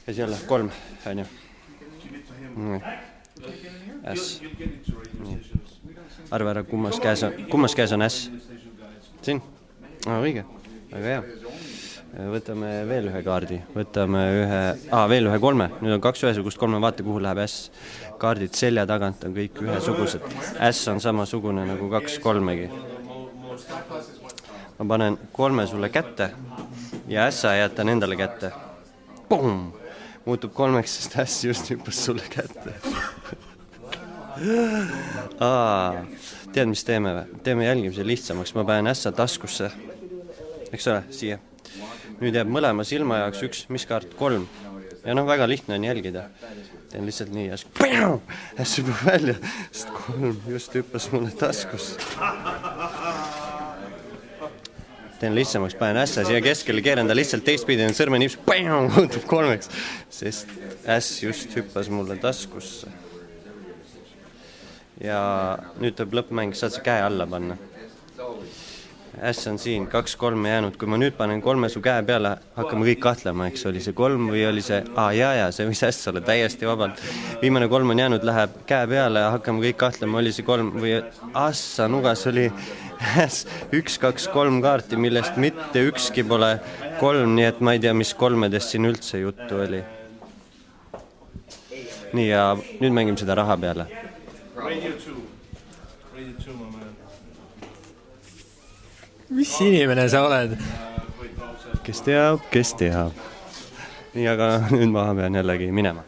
ja siis jälle 3, on ju. S. Arva ära, kummas käes on S. Siin? Õige, väga hea. Võtame veel ühe kaardi, võtame veel ühe 3, nüüd on 2 ühesugust 3, vaata kuhu läheb S. Kaardid selja tagant on kõik ühesugused. S on samasugune nagu 2 3-gi. Ma panen 3 sulle kätte ja S-a jätan endale kätte. Pum! Muutub 3, sest S just hüppas sulle kätte. Tead, mis teeme või? Teeme jälgimise lihtsamaks, ma panen S-a taskusse. Eks ole, siia. Nüüd jääb mõlema silma jaoks 1, mis kaart? 3. Ja väga lihtne on jälgida. Teen lihtsalt nii ja S hüppab välja, sest 3 just hüppas mulle taskusse. Teen lihtsamaks, panen S-a siia keskele, keeran ta lihtsalt teistpidi, sõrme nips, muutub 3, sest S just hüppas mulle taskusse. Ja nüüd tuleb lõppmäng, saad sa käe alla panna. S on siin, 2 3 jäänud, kui ma nüüd panen 3 su käe peale, hakkame kõik kahtlema, eks oli see 3 või oli see, see võis S olla täiesti vabalt. Viimane 3 on jäänud, läheb käe peale ja hakkame kõik kahtlema, oli see 3 või assa nugas oli S 1 2 3 kaarti, millest mitte ükski pole 3, nii et ma ei tea, mis 3-dest siin üldse juttu oli. Nii ja nüüd mängime seda raha peale. Radio 2, my man. Mis inimene sa oled? Kes teab, kes teab. Nii, aga nüüd ma pean jällegi minema.